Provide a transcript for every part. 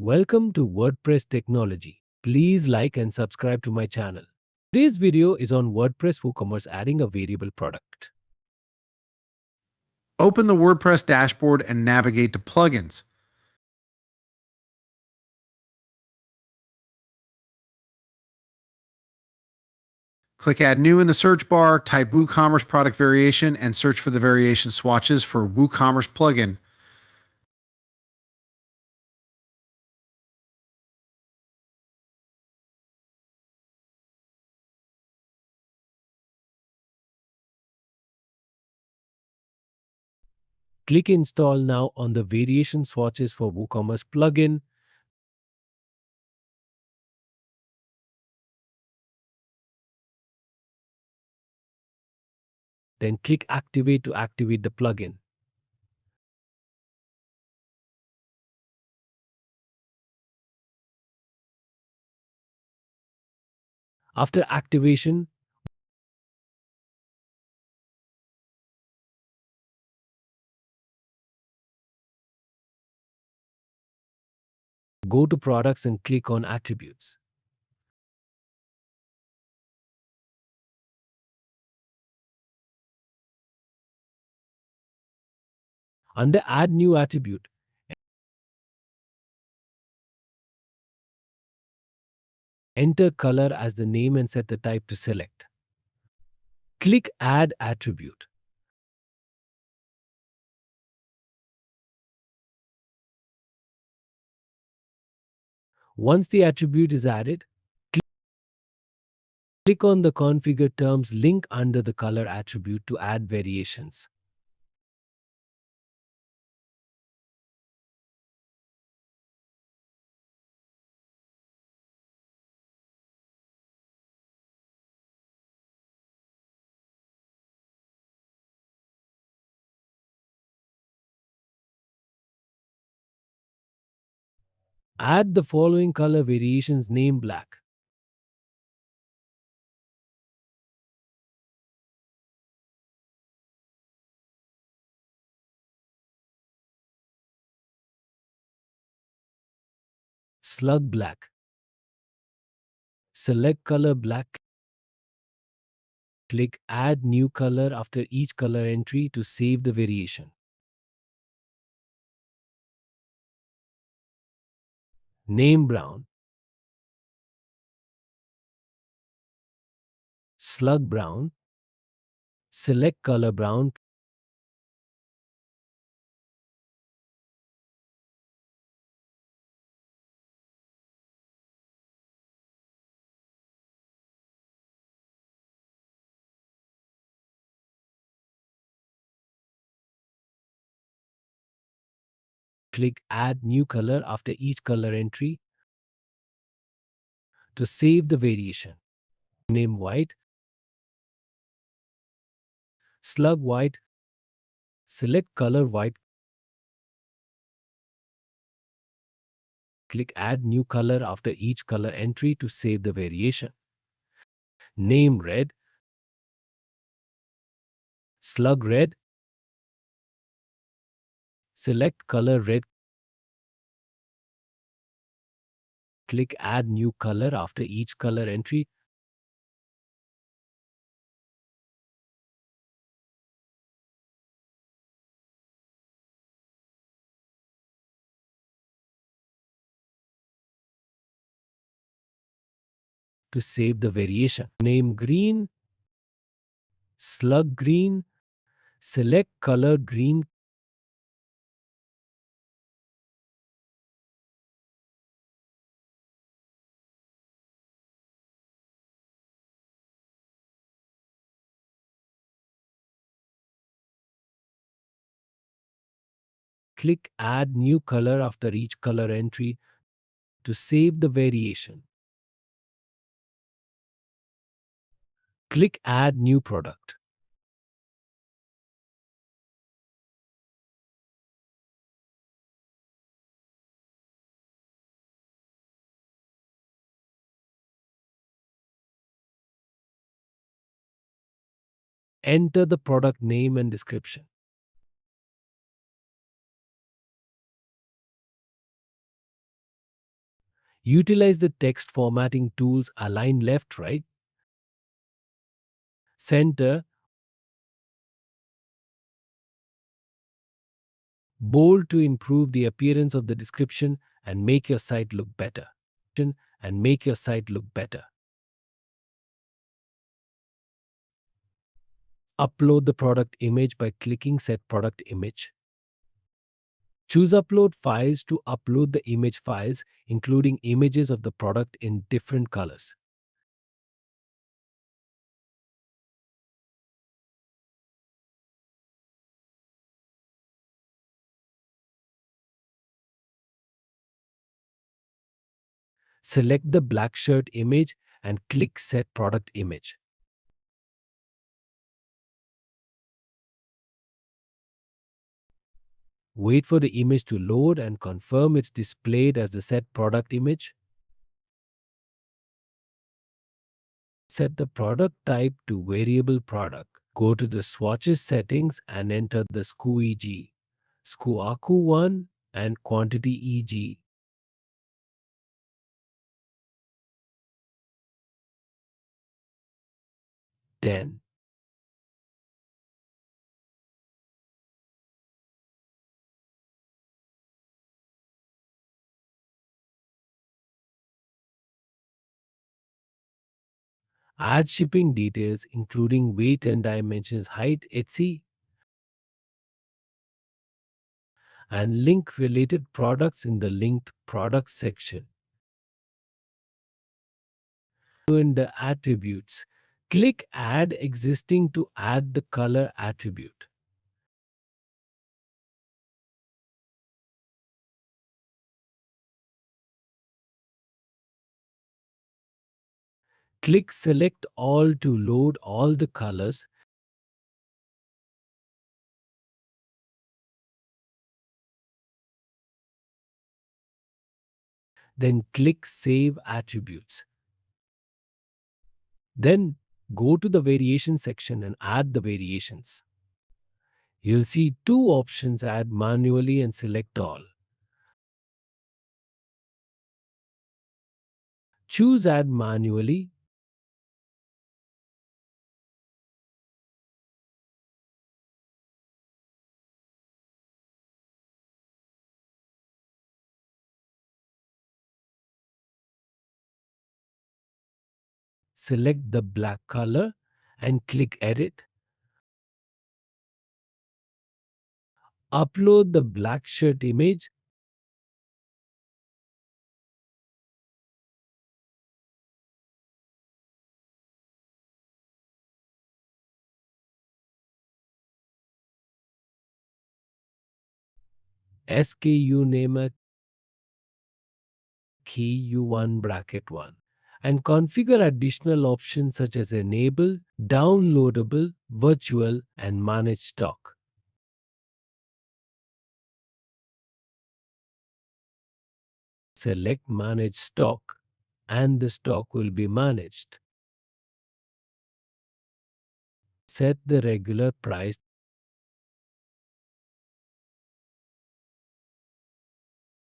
Welcome to WordPress Technology. Please like and subscribe to my channel. Today's video is on WordPress WooCommerce adding a variable product. Open the WordPress dashboard and navigate to Plugins. Click Add New in the search bar, type WooCommerce product variation, and search for the variation swatches for WooCommerce plugin. Click Install now on the variation swatches for WooCommerce plugin. Then click Activate to activate the plugin. After activation, go to Products and click on Attributes. Under Add New Attribute, enter color as the name and set the type to select. Click Add Attribute. Once the attribute is added, click on the Configure Terms link under the color attribute to add variations. Add the following color variations: name black, slug black. Select color black. Click Add New Color after each color entry to save the variation. Name brown, slug brown. Select color brown. Click Add New Color after each color entry to save the variation. Name white, slug white. Select color white. Click Add New Color after each color entry to save the variation. Name red, slug red. Select color red. Click Add New Color after each color entry to save the variation. Name green, slug green. Select color green. Click Add New Color after each color entry to save the variation. Click Add New Product. Enter the product name and description. Utilize the text formatting tools, align left, right, center, bold to improve the appearance of the description and make your site look better. And make your site look better. Upload the product image by clicking Set Product Image. Choose Upload Files to upload the image files, including images of the product in different colors. Select the black shirt image and click Set Product Image. Wait for the image to load and confirm it's displayed as the set product image. Set the product type to variable product. Go to the swatches settings and enter the SKU EG, SKU AKU1 and quantity EG. Then add shipping details including weight and dimensions, height, etc. and link related products in the linked products section. In the attributes, click Add Existing to add the color attribute. Click Select All to load all the colors. Then click Save Attributes. Then go to the variation section and add the variations. You'll see two options: Add manually and Select all. Choose Add manually. Select the black color and click Edit. Upload the black shirt image. SKU name a KU1 bracket 1 and configure additional options such as enable, downloadable, virtual, and manage stock. Select Manage Stock and the stock will be managed. Set the regular price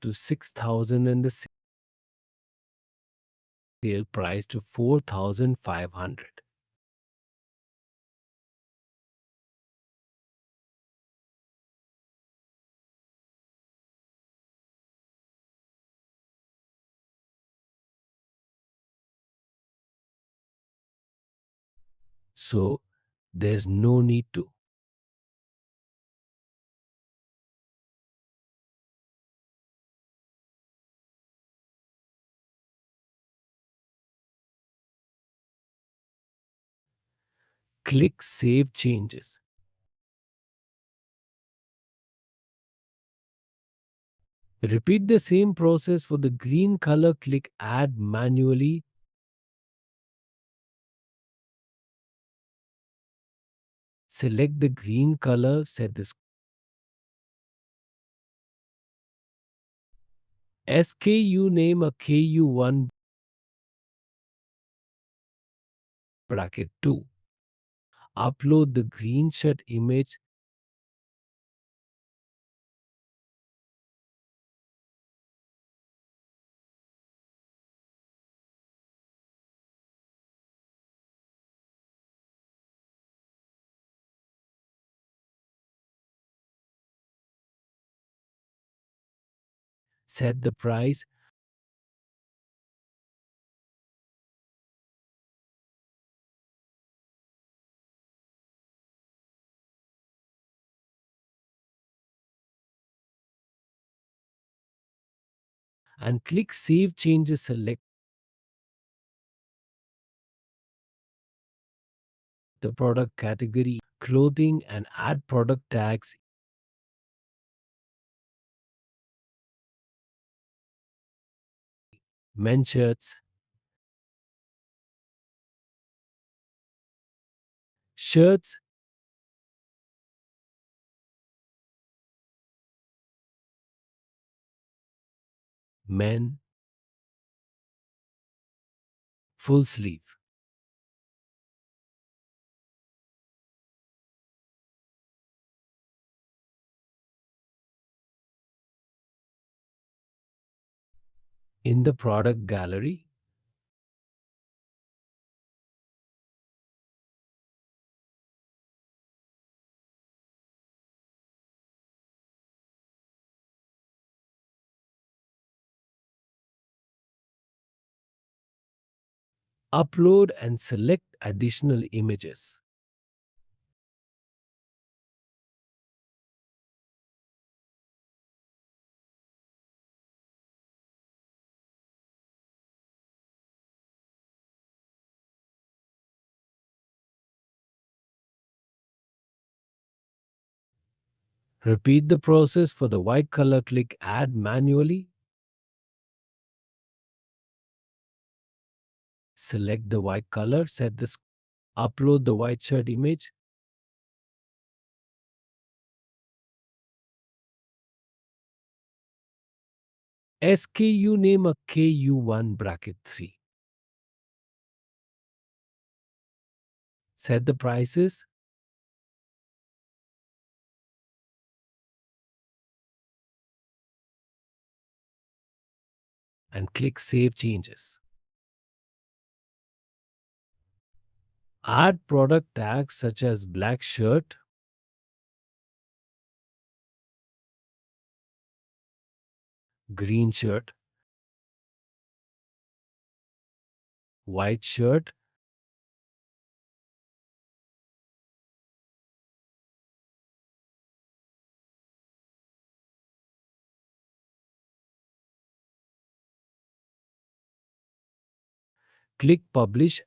to 6,000 and the sale price to 4,500. So there's no need to click Save Changes. Repeat the same process for the green color. Click Add manually. Select the green color. Set the SKU name a KU1 bracket 2. Upload the green shirt image. Set the price and click Save Changes. Select the product category, clothing, and add product tags. Men shirts, shirts, men, full sleeve. In the product gallery, upload and select additional images. Repeat the process for the white color. Click Add manually. Select the white color, set the upload the white shirt image. SKU name a KU1 bracket 3. Set the prices and click Save Changes. Add product tags such as black shirt, green shirt, white shirt, click Publish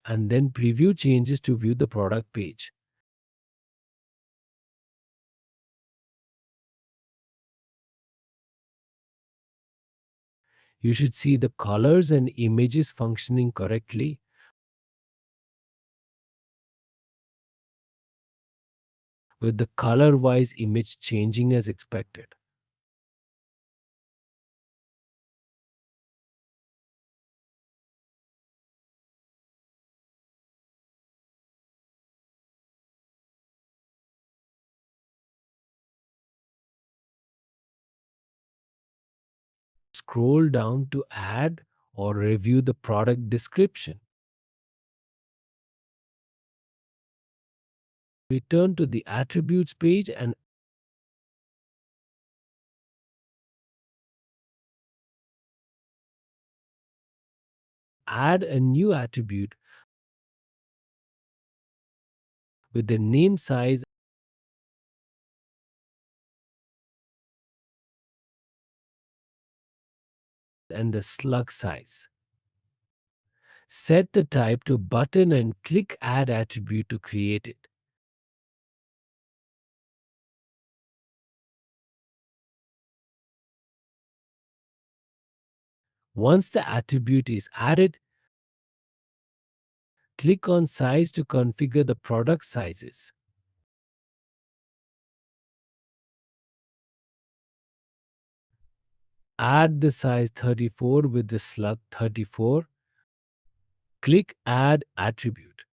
and then preview changes to view the product page. You should see the colors and images functioning correctly. With the color-wise image changing as expected. Scroll down to add or review the product description. Return to the attributes page and add a new attribute with the name size and the slug size. Set the type to button and click Add Attribute to create it. Once the attribute is added, click on Size to configure the product sizes. Add the size 34 with the slug 34. Click Add Attribute.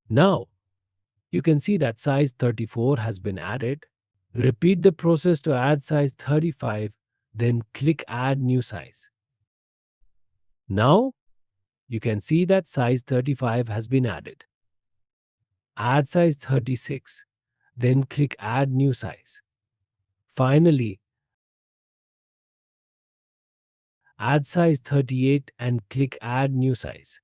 Now, You can see that size 34 has been added. Repeat the process to add size 35, then click Add New Size. Now, you can see that size 35 has been added. Add size 36, then click Add New Size. Finally, add size 38 and click Add New Size.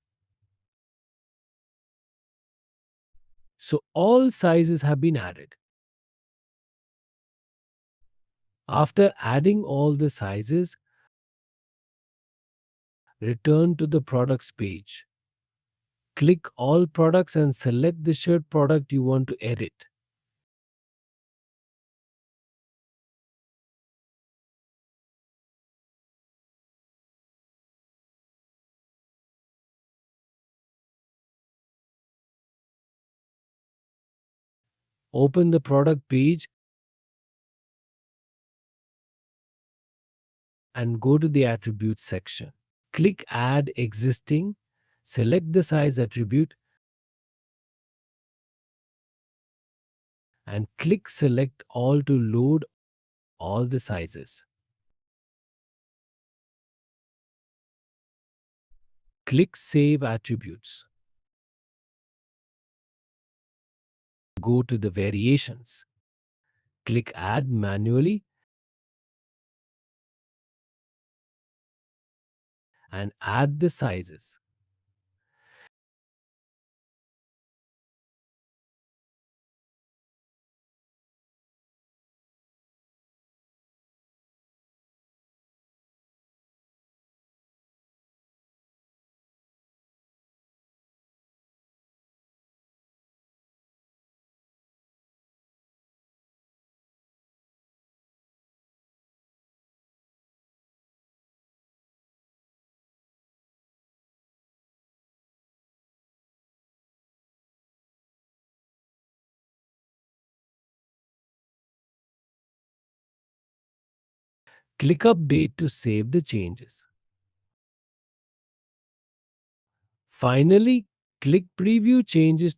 So all sizes have been added. After adding all the sizes, return to the products page. Click all products and select the shirt product you want to edit. Open the product page and go to the attributes section. Click Add Existing, select the size attribute, and click Select All to load all the sizes. Click Save Attributes. Go to the variations. Click Add Manually and add the sizes. Click Update to save the changes. Finally, click Preview Changes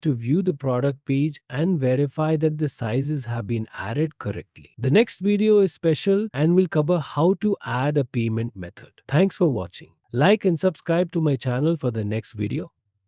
to view the product page and verify that the sizes have been added correctly. The next video is special and will cover how to add a payment method. Thanks for watching. Like and subscribe to my channel for the next video.